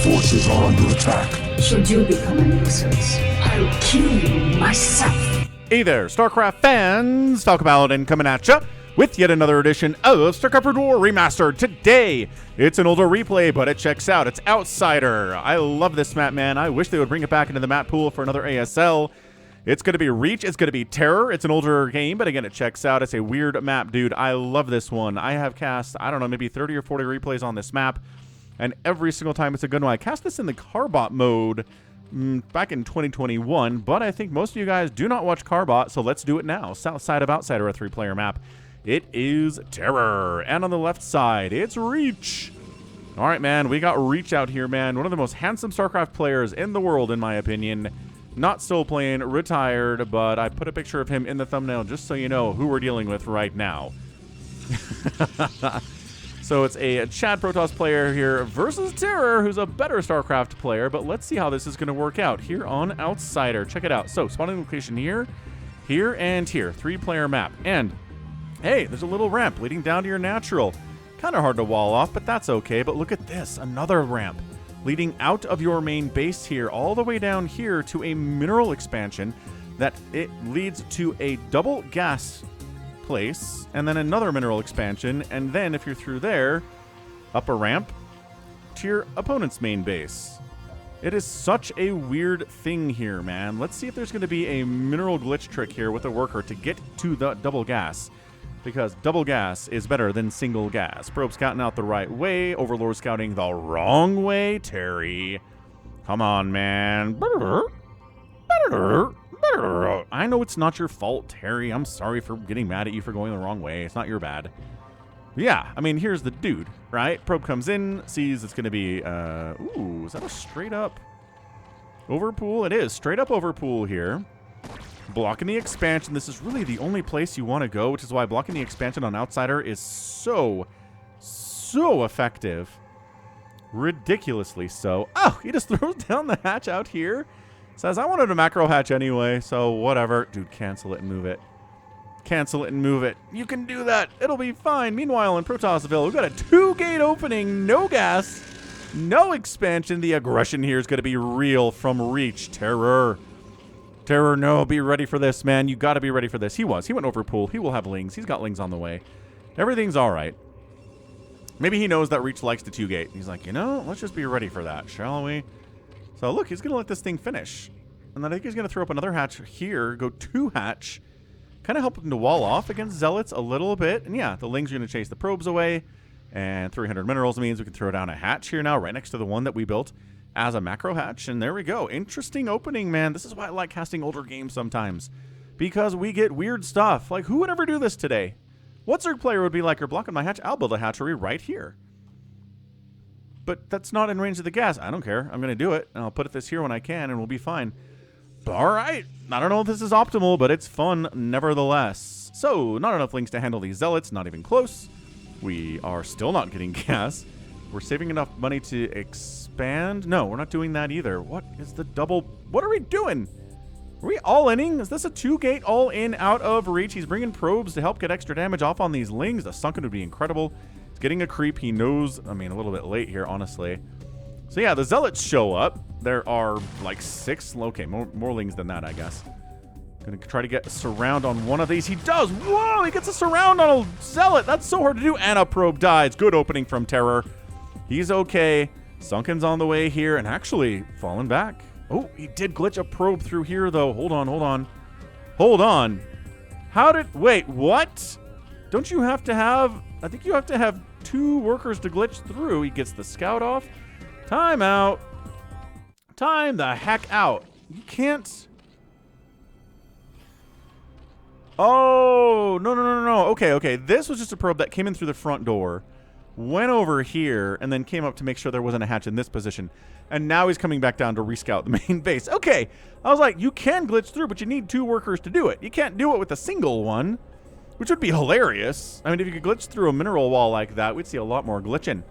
forces are under attack. Should you become a nuisance, I'll kill you myself. Hey there, StarCraft fans! Falcon Paladin coming at ya with yet another edition of StarCraft War Remastered. Today, it's an older replay, but it checks out. It's Outsider. I love this map, man. I wish they would bring it back into the map pool for another ASL. It's going to be Reach. It's going to be Terror. It's an older game, but again, it checks out. It's a weird map, dude. I love this one. I have cast, I don't know, maybe 30 or 40 replays on this map, and every single time it's a good one. I cast this in the Carbot mode back in 2021, but I think most of you guys do not watch Carbot, so let's do it now. South side of Outsider, a 3-player map. It is Terror, and on the left side, it's Reach. All right, man, we got Reach out here, man. One of the most handsome StarCraft players in the world, in my opinion. Not still playing, retired, but I put a picture of him in the thumbnail just so you know who we're dealing with right now. So it's a Chad Protoss player here versus Terror, who's a better StarCraft player, but let's see how this is going to work out here on Outsider. Check it out. So, spawning location here, here, and here. 3-player map. And, hey, there's a little ramp leading down to your natural. Kind of hard to wall off, but that's okay. But look at this, another ramp leading out of your main base here, all the way down here to a mineral expansion that it leads to a double gas place, and then another mineral expansion, and then if you're through there, up a ramp to your opponent's main base. It is such a weird thing here, man. Let's see if there's going to be a mineral glitch trick here with a worker to get to the double gas, because double gas is better than single gas. Probe scouting out the right way, Overlord scouting the wrong way. Terry, come on, man. I know it's not your fault, Terry. I'm sorry for getting mad at you for going the wrong way. It's not your bad. Yeah, I mean, here's the dude, right? Probe comes in, sees it's going to be, ooh, is that a straight up overpool? It is, straight up overpool here. Blocking the expansion. This is really the only place you want to go, which is why blocking the expansion on Outsider is so effective. Ridiculously so. Oh, he just throws down the hatch out here. Says, I wanted a macro hatch anyway, so whatever. Dude, cancel it and move it. Cancel it and move it. You can do that. It'll be fine. Meanwhile, in Protossville, we've got a 2-gate opening. No gas. No expansion. The aggression here is going to be real from Reach. Terror. Terror, no. Be ready for this, man. You got to be ready for this. He was. He went overpool. He will have lings. He's got lings on the way. Everything's all right. Maybe he knows that Reach likes the 2-gate. He's like, you know, let's just be ready for that, shall we? So look, he's going to let this thing finish. And then I think he's going to throw up another hatch here, go 2 hatch. Kind of help him to wall off against Zealots a little bit. And yeah, the lings are going to chase the probes away. And 300 minerals means we can throw down a hatch here now, right next to the one that we built as a macro hatch. And there we go. Interesting opening, man. This is why I like casting older games sometimes. Because we get weird stuff. Like, who would ever do this today? What Zerg player would be like, you're blocking my hatch? I'll build a hatchery right here. But that's not in range of the gas. I don't care. I'm going to do it. And I'll put this here when I can, and we'll be fine. All right. I don't know if this is optimal, but it's fun nevertheless. So, not enough links to handle these Zealots. Not even close. We are still not getting gas. We're saving enough money to expand. No, we're not doing that either. What is the double? What are we doing? Are we all-inning? Is this a 2-gate all-in out of Reach? He's bringing probes to help get extra damage off on these lings. The Sunken would be incredible. Getting a creep, he knows. I mean, a little bit late here, honestly. So yeah, the Zealots show up. There are like 6. Okay, more lings than that, I guess. Gonna try to get a surround on one of these. He does. Whoa, he gets a surround on a Zealot. That's so hard to do. And a probe dies. Good opening from Terror. He's okay. Sunken's on the way here and actually falling back. Oh, he did glitch a probe through here, though. Hold on, hold on. Hold on. How did... Wait, what? Don't you have to have... I think you have to have 2 workers to glitch through. He gets the scout off. Time out. Time the heck out. You can't. Oh, no. Okay. This was just a probe that came in through the front door, went over here, and then came up to make sure there wasn't a hatch in this position. And now he's coming back down to rescout the main base. Okay. I was like, you can glitch through, but you need 2 workers to do it. You can't do it with a single one, which would be hilarious. I mean, if you could glitch through a mineral wall like that, we'd see a lot more glitching.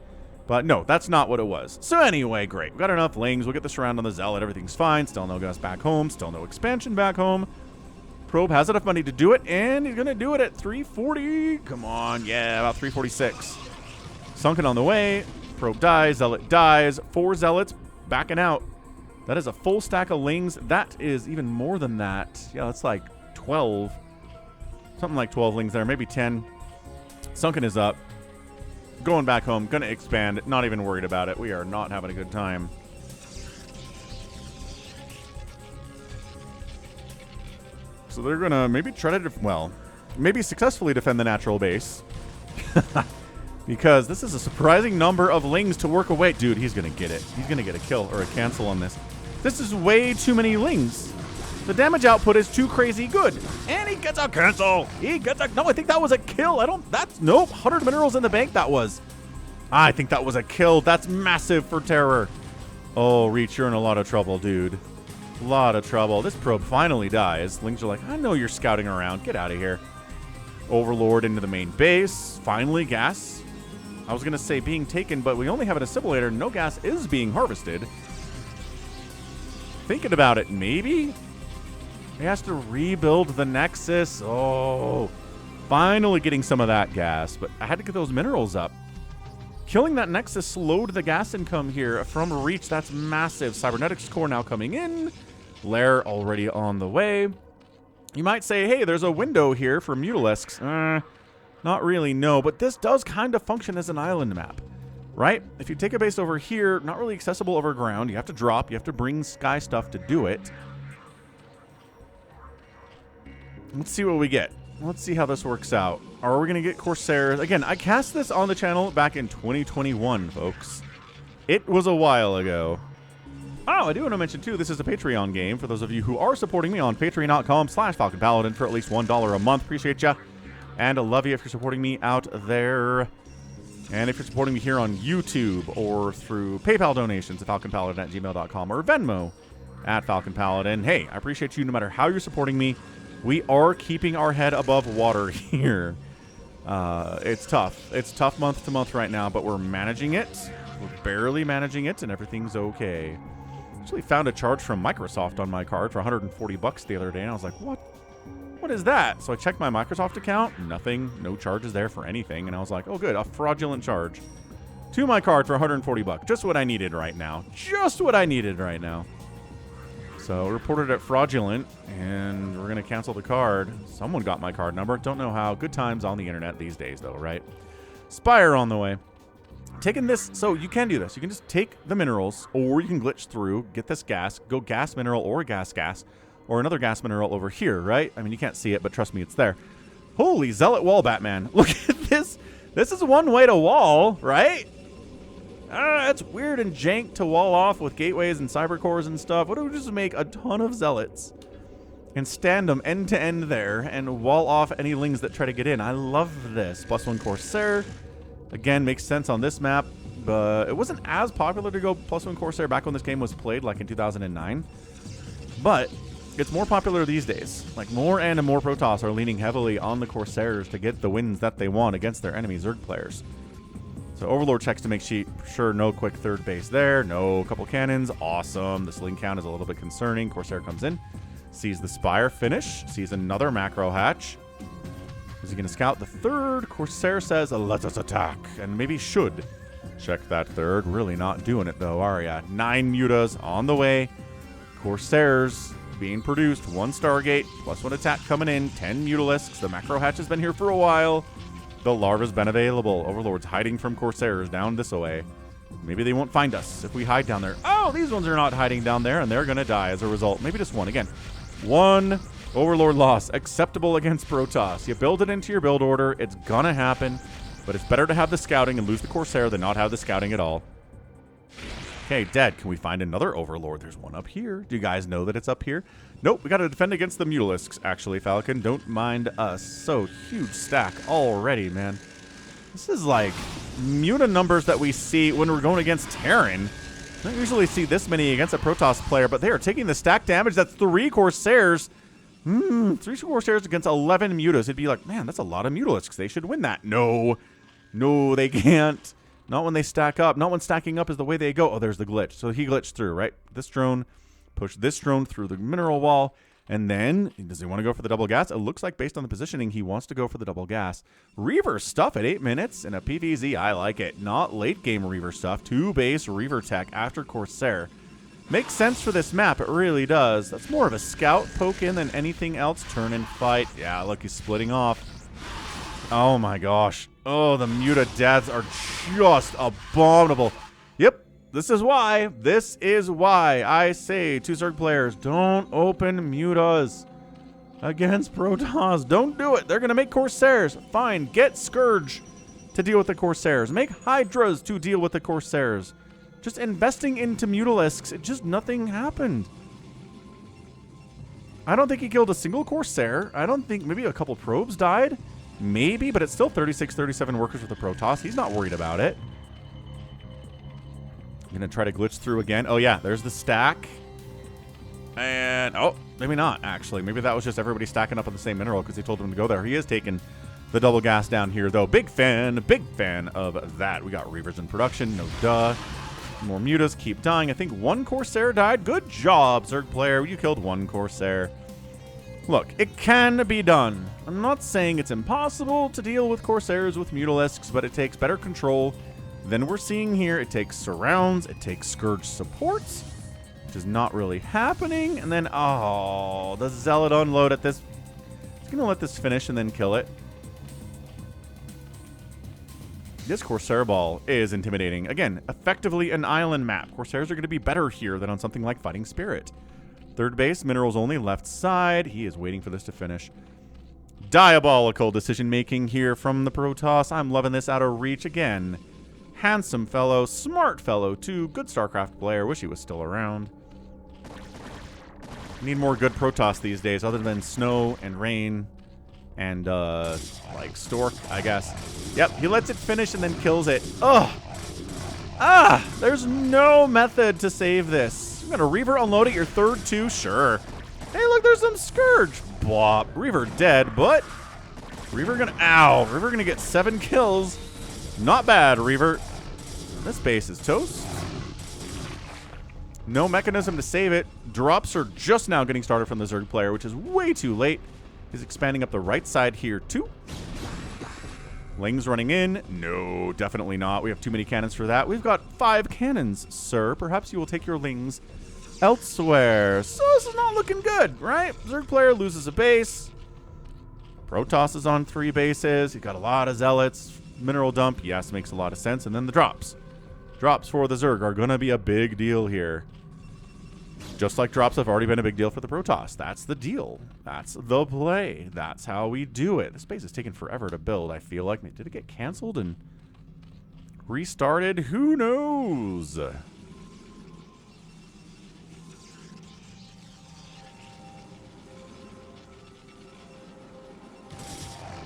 But no, that's not what it was. So anyway, great. We've got enough lings. We'll get the surround on the Zealot. Everything's fine. Still no gas back home. Still no expansion back home. Probe has enough money to do it, and he's going to do it at 340. Come on. Yeah, about 346. Sunken on the way. Probe dies. Zealot dies. 4 Zealots backing out. That is a full stack of lings. That is even more than that. Yeah, that's like 12. Something like 12 lings there, maybe 10. Sunken is up. Going back home, gonna expand. Not even worried about it. We are not having a good time. So they're gonna maybe try to, maybe successfully defend the natural base. Because this is a surprising number of lings to work away. Dude, he's gonna get it. He's gonna get a kill or a cancel on this. This is way too many lings. The damage output is too crazy good. And he gets a cancel. He gets a, no, I think that was a kill. Nope, 100 minerals in the bank that was. I think that was a kill. That's massive for Terror. Oh, Reach, you're in a lot of trouble, dude. A lot of trouble. This probe finally dies. Lings are like, I know you're scouting around. Get out of here. Overlord into the main base. Finally, gas. I was going to say being taken, but we only have an assimilator. No gas is being harvested. Thinking about it, maybe? He has to rebuild the Nexus. Oh, finally getting some of that gas, but I had to get those minerals up. Killing that Nexus slowed the gas income here from Reach. That's massive. Cybernetics core now coming in. Lair already on the way. You might say, hey, there's a window here for Mutalisks. Not really, no, but this does kind of function as an island map, right? If you take a base over here, not really accessible over ground. You have to drop. You have to bring sky stuff to do it. Let's see what we get. Let's see how this works out. Are we going to get Corsairs? Again, I cast this on the channel back in 2021, folks. It was a while ago. Oh, I do want to mention, too, this is a Patreon game for those of you who are supporting me on patreon.com/Falcon Paladin for at least $1 a month. Appreciate ya. And I love you if you're supporting me out there. And if you're supporting me here on YouTube or through PayPal donations at falconpaladin@gmail.com or Venmo at Falcon Paladin. Hey, I appreciate you no matter how you're supporting me. We are keeping our head above water here. It's tough. It's tough month to month right now, but we're managing it. We're barely managing it, and everything's okay. Actually found a charge from Microsoft on my card for $140 the other day, and I was like, what? What is that? So I checked my Microsoft account. Nothing. No charges there for anything. And I was like, oh, good. A fraudulent charge to my card for $140. Just what I needed right now. Just what I needed right now. So reported it fraudulent, and we're going to cancel the card. Someone got my card number. Don't know how. Good times on the internet these days, though, right? Spire on the way. Taking this, so you can do this. You can just take the minerals, or you can glitch through, get this gas, go gas mineral or gas, or another gas mineral over here, right? I mean, you can't see it, but trust me, it's there. Holy Zealot wall, Batman. Look at this. This is one way to wall, right? It's weird and jank to wall off with gateways and cyber cores and stuff. What if we just make a ton of zealots and stand them end to end there and wall off any lings that try to get in? I love this. +1 Corsair. Again, makes sense on this map, but it wasn't as popular to go +1 Corsair back when this game was played, like in 2009. But it's more popular these days. Like, more and more Protoss are leaning heavily on the Corsairs to get the wins that they want against their enemy Zerg players. So Overlord checks to make sure no quick third base there. No couple cannons. Awesome. The sling count is a little bit concerning. Corsair comes in. Sees the Spire finish. Sees another macro hatch. Is he going to scout the third? Corsair says, let us attack. And maybe should check that third. Really not doing it, though, are ya? 9 mutas on the way. Corsairs being produced. 1 Stargate. +1 attack coming in. 10 Mutalisks. The macro hatch has been here for a while. The larva's been available. Overlord's hiding from Corsairs down this way. Maybe they won't find us if we hide down there. Oh, these ones are not hiding down there, and they're going to die as a result. Maybe just one. Again, 1 Overlord loss. Acceptable against Protoss. You build it into your build order. It's going to happen, but it's better to have the scouting and lose the Corsair than not have the scouting at all. Okay, dead. Can we find another Overlord? There's one up here. Do you guys know that it's up here? Nope, we got to defend against the Mutalisks, actually, Falcon. Don't mind us. So, huge stack already, man. This is like muta numbers that we see when we're going against Terran. I don't usually see this many against a Protoss player, but they are taking the stack damage. That's 3 Corsairs. 3 Corsairs against 11 mutas. It'd be like, man, that's a lot of Mutalisks. They should win that. No. No, they can't. Not when they stack up. Not when stacking up is the way they go. Oh, there's the glitch. So he glitched through, right? This drone pushed this drone through the mineral wall. And then, does he want to go for the double gas? It looks like based on the positioning, he wants to go for the double gas. Reaver stuff at 8 minutes and a PVZ. I like it. Not late game Reaver stuff. 2 base Reaver tech after Corsair. Makes sense for this map. It really does. That's more of a scout poke in than anything else. Turn and fight. Yeah, look, he's splitting off. Oh my gosh. Oh, the Muta dads are just abominable. Yep, this is why. This is why I say to Zerg players, don't open Mutas against Protoss. Don't do it. They're going to make Corsairs. Fine, get Scourge to deal with the Corsairs. Make Hydras to deal with the Corsairs. Just investing into Mutalisks, it just nothing happened. I don't think he killed a single Corsair. I don't think, maybe a couple probes died. Maybe, but it's still 36, 37 workers with the Protoss. He's not worried about it. I'm going to try to glitch through again. Oh, yeah, there's the stack. And, oh, maybe not, actually. Maybe that was just everybody stacking up on the same mineral because he told him to go there. He is taking the double gas down here, though. Big fan of that. We got Reavers in production, no duh. More Mutas keep dying. I think one Corsair died. Good job, Zerg player. You killed one Corsair. Look, it can be done. I'm not saying it's impossible to deal with Corsairs with Mutalisks, but it takes better control than we're seeing here. It takes surrounds. It takes Scourge supports, which is not really happening. And then, oh, the Zealot unload at this. It's going to let this finish and then kill it. This Corsair ball is intimidating. Again, effectively an island map. Corsairs are going to be better here than on something like Fighting Spirit. Third base, minerals only, left side. He is waiting for this to finish. Diabolical decision-making here from the Protoss. I'm loving this out of reach again. Handsome fellow, smart fellow too. Good StarCraft player. Wish he was still around. Need more good Protoss these days other than snow and rain. And, like, Stork, I guess. Yep, he lets it finish and then kills it. Ugh! Ah! There's no method to save this. I'm gonna Reaver unload at your third too? Sure. Hey, look, there's some Scourge. Bwop. Reaver dead, but Reaver gonna... Ow! Reaver gonna get 7 kills. Not bad, Reaver. This base is toast. No mechanism to save it. Drops are just now getting started from the Zerg player, which is way too late. He's expanding up the right side here, too. Lings running in. No, definitely not. We have too many cannons for that. We've got 5 cannons, sir. Perhaps you will take your Lings elsewhere. So this is not looking good, right? Zerg player loses a base. Protoss is on 3 bases. He's got a lot of Zealots. Mineral dump, yes, makes a lot of sense. And then the drops. Drops for the Zerg are going to be a big deal here. Just like drops have already been a big deal for the Protoss. That's the deal. That's the play. That's how we do it. This base is taking forever to build, I feel like. Did it get canceled and restarted? Who knows?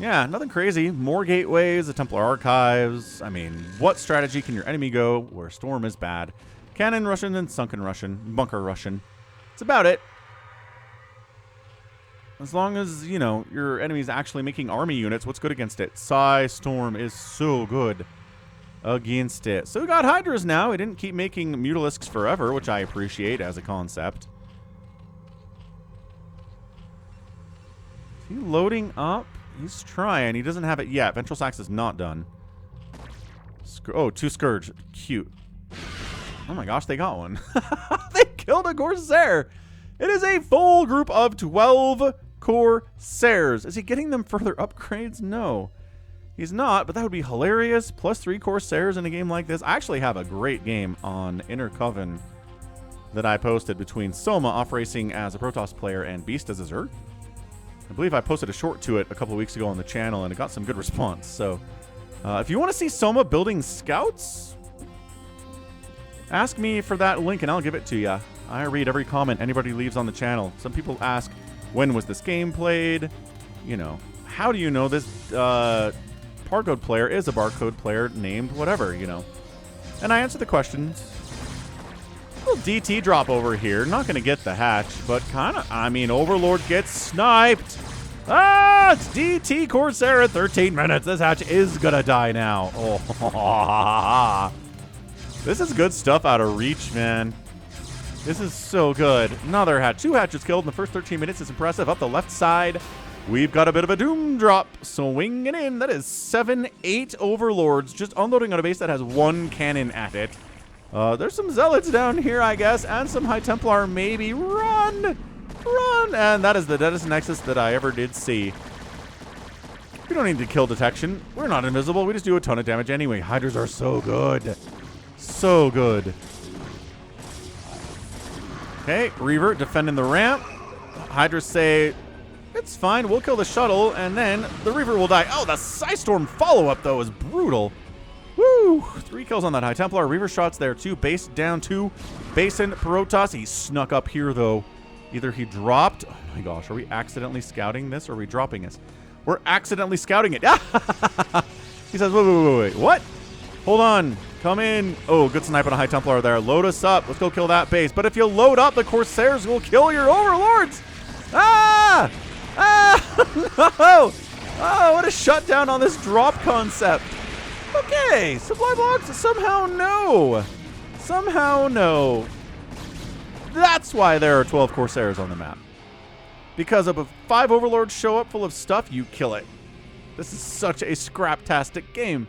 Yeah, nothing crazy. More gateways, the Templar Archives. I mean, what strategy can your enemy go where Storm is bad? Cannon Russian and Sunken Russian. Bunker Russian. That's about it. As long as, you know, your enemy's actually making army units, what's good against it? Psy Storm is so good against it. So we got Hydras now. He didn't keep making Mutalisks forever, which I appreciate as a concept. Is he loading up? He's trying. He doesn't have it yet. Ventral Sax is not done. Oh, 2 Scourge. Cute. Oh my gosh, they got one. They killed a Corsair. It is a full group of 12 Corsairs. Is he getting them further upgrades? No. He's not, but that would be hilarious. +3 Corsairs in a game like this. I actually have a great game on Inner Coven that I posted between Soma off-racing as a Protoss player and Beast as a Zerg. I believe I posted a short to it a couple of weeks ago on the channel, and it got some good response. So if you want to see Soma building scouts, ask me for that link and I'll give it to you. I read every comment anybody leaves on the channel. Some people ask, when was this game played? You know, how do you know this barcode player is a barcode player named whatever, you know? And I answer the questions. Little DT drop over here. Not going to get the hatch, but kind of, I mean, Overlord gets sniped. Ah, it's DT Corsair at 13 minutes. This hatch is going to die now. Oh, this is good stuff out of reach, man. This is so good. Another hatch. 2 hatches killed in the first 13 minutes is impressive. Up the left side, we've got a bit of a doom drop. Swinging in. That is 7, 8 Overlords just unloading on a base that has 1 cannon at it. There's some Zealots down here, I guess, and some High Templar, maybe. Run! Run! And that is the deadest Nexus that I ever did see. We don't need to kill detection. We're not invisible. We just do a ton of damage anyway. Hydras are so good. So good. Okay, Reaver defending the ramp. Hydras say, it's fine, we'll kill the shuttle, and then the Reaver will die. Oh, the Psystorm follow-up, though, is brutal. Woo! 3 kills on that High Templar. Reaver shots there, too. Base down 2. Basin, Protoss. He snuck up here, though. Either he dropped... Oh, my gosh. Are we accidentally scouting this, or are we dropping this? We're accidentally scouting it. He says, wait. What? Hold on. Come in. Oh, good snipe on a High Templar there. Load us up. Let's go kill that base. But if you load up, the Corsairs will kill your Overlords. Ah! Ah! No! Oh, what a shutdown on this drop concept. Okay. Supply blocks? Somehow no. Somehow no. That's why there are 12 Corsairs on the map. Because if 5 Overlords show up full of stuff, you kill it. This is such a scraptastic game.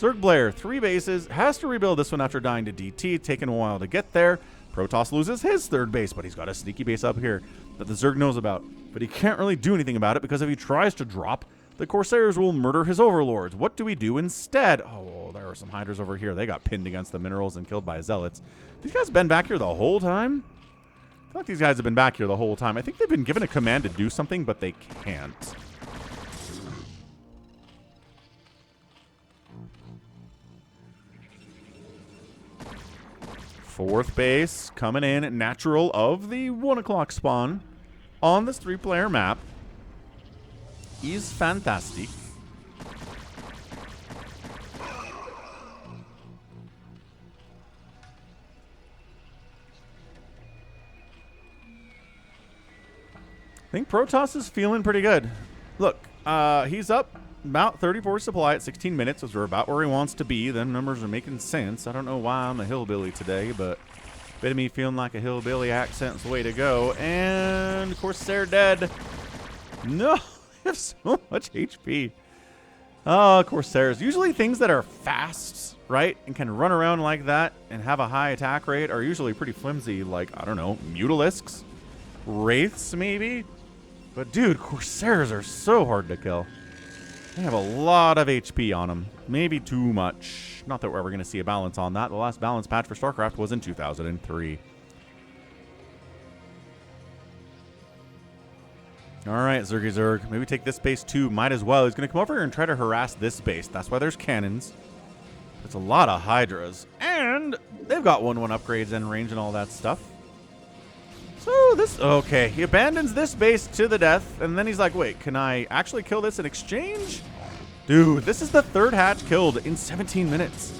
Zerg Blair, 3 bases, has to rebuild this one after dying to DT, taking a while to get there. Protoss loses his 3rd base, but he's got a sneaky base up here that the Zerg knows about. But he can't really do anything about it because if he tries to drop, the Corsairs will murder his Overlords. What do we do instead? Oh, there are some Hydras over here. They got pinned against the minerals and killed by Zealots. These guys been back here the whole time? I feel like these guys have been back here the whole time. I think they've been given a command to do something, but they can't. Fourth base coming in, natural of the 1 o'clock spawn on this 3-player map is fantastic. I think Protoss is feeling pretty good. Look, he's up about 34 supply at 16 minutes, as we're about where he wants to be. The numbers are making sense. I don't know why I'm a hillbilly today, but bit of me feeling like a hillbilly accent's the way to go. And, of course, they're dead. No, they have so much HP. Oh, Corsairs. Usually things that are fast, right, and can run around like that and have a high attack rate are usually pretty flimsy, like, I don't know, Mutalisks? Wraiths, maybe? But, dude, Corsairs are so hard to kill. They have a lot of HP on them. Maybe too much. Not that we're ever going to see a balance on that. The last balance patch for StarCraft was in 2003. All right, Zergy Zerg. Maybe take this base too. Might as well. He's going to come over here and try to harass this base. That's why there's cannons. There's a lot of Hydras. And they've got 1/1 upgrades and range and all that stuff. So this, okay, he abandons this base to the death, and then he's like, wait, can I actually kill this in exchange? Dude, this is the 3rd hatch killed in 17 minutes.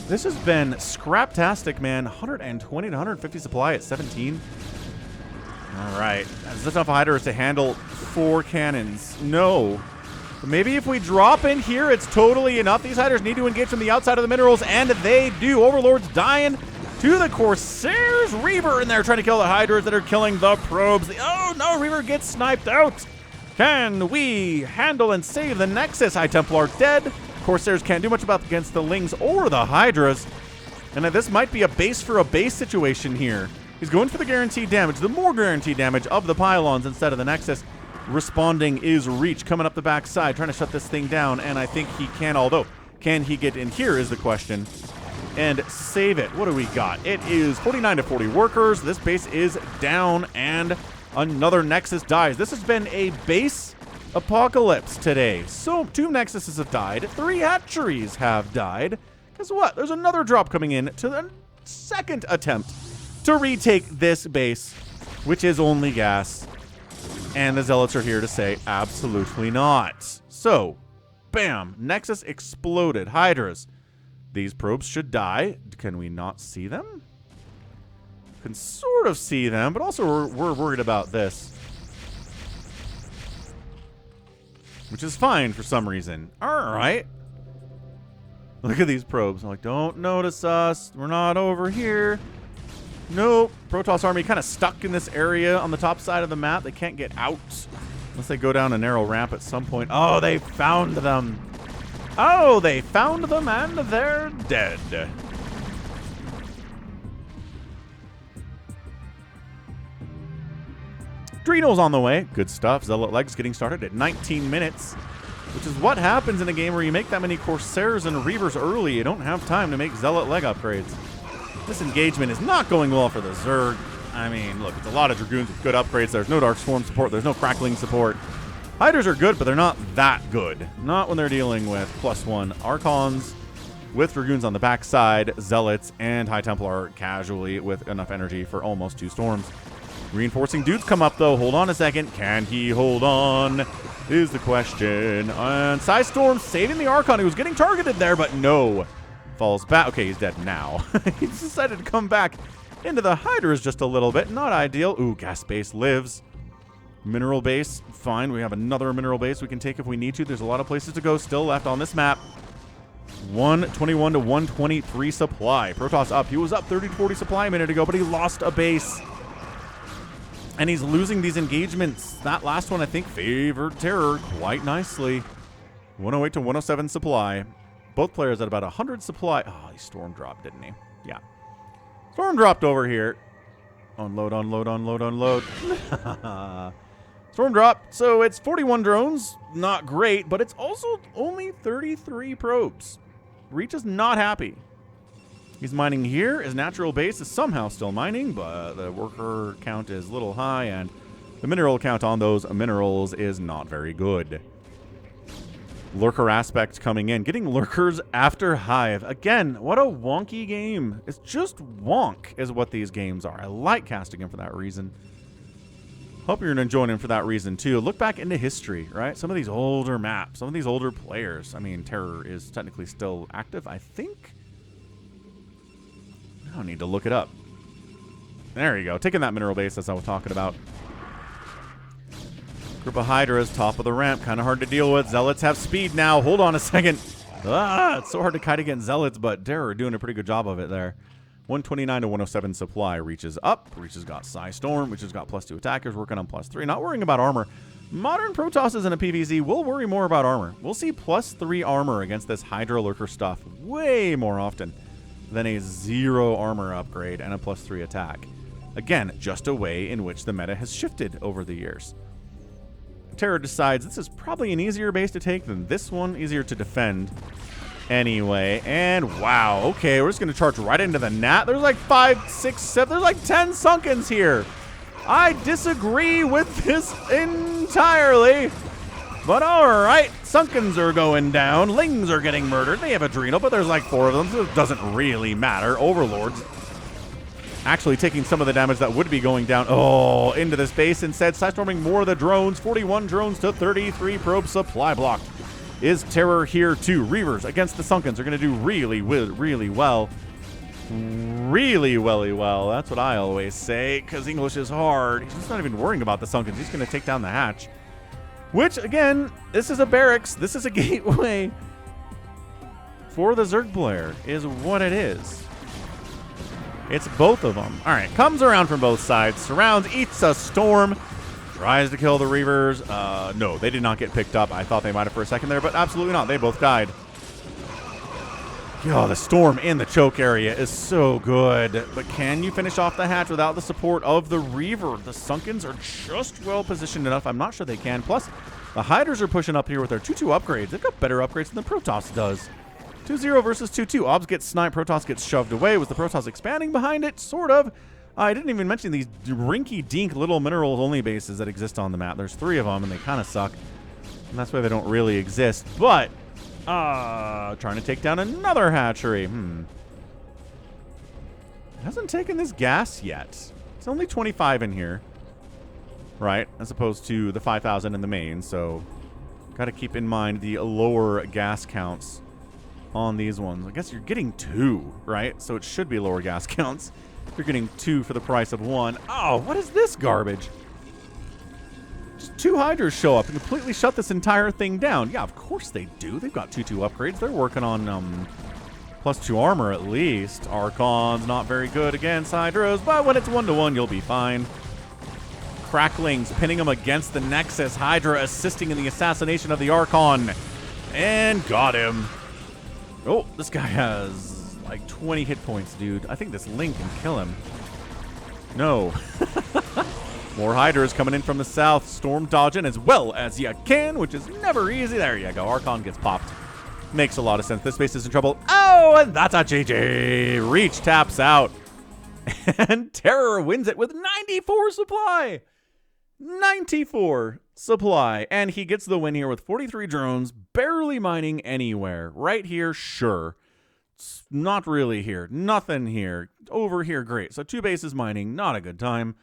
This has been scraptastic, man. 120 to 150 supply at 17. All right, that's enough Hydras to handle 4 cannons. No. But maybe if we drop in here, it's totally enough. These Hydras need to engage from the outside of the minerals, and they do. Overlord's dying to the Corsairs. Reaver in there trying to kill the Hydras that are killing the probes. Oh no, Reaver gets sniped out. Can we handle and save the Nexus? High Templar dead. Corsairs can't do much about against the Lings or the Hydras. And this might be a base for a base situation here. He's going for the guaranteed damage, the more guaranteed damage of the pylons instead of the Nexus. Responding is Reach coming up the backside, trying to shut this thing down, and I think he can, although can he get in here is the question. And save it. What do we got? It is 49 to 40 workers. This base is down, and another Nexus dies. This has been a base apocalypse today. So 2 Nexuses have died. 3 hatcheries have died. Guess what? There's another drop coming in to the 2nd attempt to retake this base, which is only gas. And the Zealots are here to say absolutely not. So, bam. Nexus exploded. Hydras. These probes should die. Can we not see them? Can sort of see them, but also we're worried about this. Which is fine for some reason. All right. Look at these probes. I'm like, don't notice us. We're not over here. Nope. Protoss army kind of stuck in this area on the top side of the map. They can't get out unless they go down a narrow ramp at some point. Oh, they found them. Oh, they found them and they're dead. Dreno's on the way. Good stuff. Zealot Legs getting started at 19 minutes, which is what happens in a game where you make that many Corsairs and Reavers early. You don't have time to make Zealot Leg upgrades. This engagement is not going well for the Zerg. I mean, look, it's a lot of Dragoons with good upgrades. There's no Dark Swarm support. There's no Crackling support. Hydras are good, but they're not that good. Not when they're dealing with +1 Archons with Dragoons on the backside, Zealots, and High Templar casually with enough energy for almost 2 storms. Reinforcing dudes come up, though. Hold on a second. Can he hold on is the question. And Psystorm saving the Archon. He was getting targeted there, but no. Falls back. Okay, he's dead now. He's decided to come back into the Hydras just a little bit. Not ideal. Ooh, gas base lives. Mineral base. Fine. We have another mineral base we can take if we need to. There's a lot of places to go still left on this map. 121 to 123 supply. Protoss up. He was up 30 to 40 supply a minute ago, but he lost a base. And he's losing these engagements. That last one, I think, favored Terror quite nicely. 108 to 107 supply. Both players at about 100 supply. Oh, he storm dropped, didn't he? Yeah. Storm dropped over here. Unload, unload, unload, unload. Storm drop. So it's 41 drones. Not great, but it's also only 33 probes. Reach is not happy. He's mining here. His natural base is somehow still mining, but the worker count is a little high, and the mineral count on those minerals is not very good. Lurker aspect coming in. Getting lurkers after Hive. Again, what a wonky game. It's just wonk is what these games are. I like casting them for that reason. Hope you're enjoying them for that reason, too. Look back into history, right? Some of these older maps, some of these older players. I mean, Terror is technically still active, I think. I don't need to look it up. There you go. Taking that mineral base as I was talking about. Group of Hydras, top of the ramp. Kind of hard to deal with. Zealots have speed now. Hold on a second. It's so hard to kite against Zealots, but Terror doing a pretty good job of it there. 129 to 107 supply. Reaches up. Reaches got Psystorm, which has got +2 attackers, working on +3. Not worrying about armor. Modern Protosses in a PvZ will worry more about armor. We'll see +3 armor against this Hydra Lurker stuff way more often than a 0 armor upgrade and a +3 attack. Again, just a way in which the meta has shifted over the years. Terror decides this is probably an easier base to take than this one, easier to defend anyway. And wow, okay, we're just going to charge right into the Nat. There's like 5, 6, 7, there's like 10 Sunkens here. I disagree with this entirely. But alright, Sunkens are going down. Lings are getting murdered. They have Adrenal, but there's like 4 of them, so it doesn't really matter. Overlords actually taking some of the damage that would be going down. Oh, into this base instead. Sidestorming more of the drones. 41 drones to 33 probe supply blocked. Is Terror here too? Reavers against the Sunkens are going to do really well. Really well. That's what I always say, because English is hard. He's just not even worrying about the Sunkens. He's going to take down the hatch. Which, again, this is a barracks. This is a gateway for the Zerg player, is what it is. It's both of them. All right, comes around from both sides. Surrounds, eats a storm. Tries to kill the Reavers. No, they did not get picked up. I thought they might have for a second there, but absolutely not. They both died. Oh, the storm in the choke area is so good. But can you finish off the hatch without the support of the Reaver? The Sunkens are just well positioned enough. I'm not sure they can. Plus, the Hydras are pushing up here with their 2-2 upgrades. They've got better upgrades than the Protoss does. 2-0 versus 2-2. Obs gets sniped. Protoss gets shoved away. Was the Protoss expanding behind it? Sort of. I didn't even mention these rinky-dink little minerals-only bases that exist on the map. There's 3 of them, and they kind of suck. And that's why they don't really exist. But, trying to take down another hatchery. Hasn't taken this gas yet. It's only 25 in here. Right? As opposed to the 5,000 in the main. So, got to keep in mind the lower gas counts on these ones. I guess you're getting 2, right? So it should be lower gas counts. You're getting 2 for the price of 1. Oh, what is this garbage? Just 2 Hydras show up and completely shut this entire thing down. Yeah, of course they do. They've got 2-2 upgrades. They're working on +2 armor at least. Archon's not very good against Hydras, but when it's 1-to-1, you'll be fine. Cracklings pinning him against the Nexus. Hydra assisting in the assassination of the Archon. And got him. Oh, this guy has like 20 hit points, dude. I think this Link can kill him. No. More Hydras coming in from the south. Storm dodging as well as you can, which is never easy. There you go. Archon gets popped. Makes a lot of sense. This base is in trouble. Oh, and that's a GG. Reach taps out. And Terror wins it with 94 supply. 94 supply. And he gets the win here with 43 drones, barely mining anywhere. Right here, sure. It's not really here. Nothing here. Over here, great. So 2 bases mining, not a good time.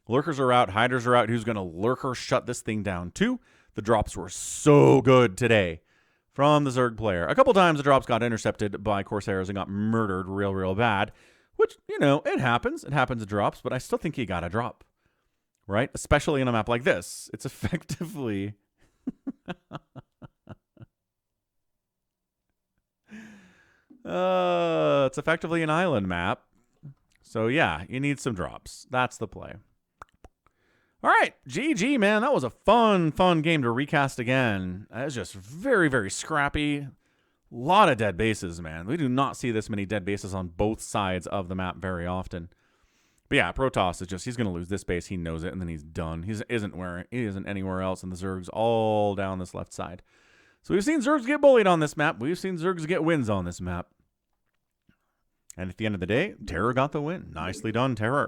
Lurkers are out. Hydras are out. Who's going to lurker shut this thing down too? The drops were so good today from the Zerg player. A couple times the drops got intercepted by Corsairs and got murdered real bad. Which, you know, it happens. It happens to drops, but I still think he got a drop. Right? Especially in a map like this. It's effectively... it's effectively an island map. So, yeah, you need some drops. That's the play. All right, GG, man. That was a fun game to recast again. That was just very scrappy. A lot of dead bases, man. We do not see this many dead bases on both sides of the map very often. But yeah, Protoss is just, he's going to lose this base. He knows it, and then he's done. He isn't anywhere else, and the Zerg's all down this left side. So we've seen Zergs get bullied on this map. We've seen Zergs get wins on this map. And at the end of the day, Terror got the win. Nicely done, Terror.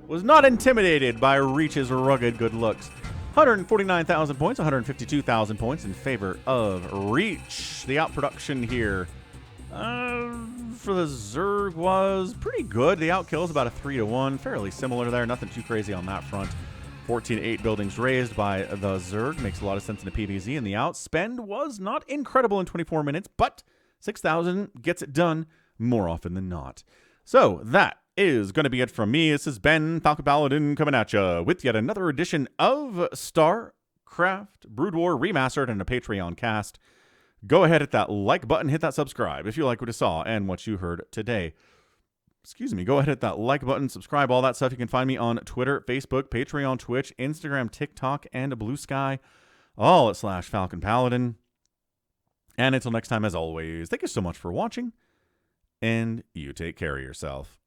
Was not intimidated by Reach's rugged good looks. 149,000 points, 152,000 points in favor of Reach. The outproduction here for the Zerg was pretty good. The outkill is about a 3-1. Fairly similar there. Nothing too crazy on that front. 14-8 buildings raised by the Zerg. Makes a lot of sense in the PvZ. And the outspend was not incredible in 24 minutes, but 6,000 gets it done more often than not. So that is going to be it from me. This has been Falcon Paladin coming at you with yet another edition of StarCraft Brood War Remastered and a Patreon cast. Go ahead, hit that like button, hit that subscribe if you like what you saw and what you heard today. Excuse me. Go ahead, hit that like button, subscribe, all that stuff. You can find me on Twitter, Facebook, Patreon, Twitch, Instagram, TikTok, and Blue Sky, all at /Falcon Paladin. And until next time, as always, thank you so much for watching, and you take care of yourself.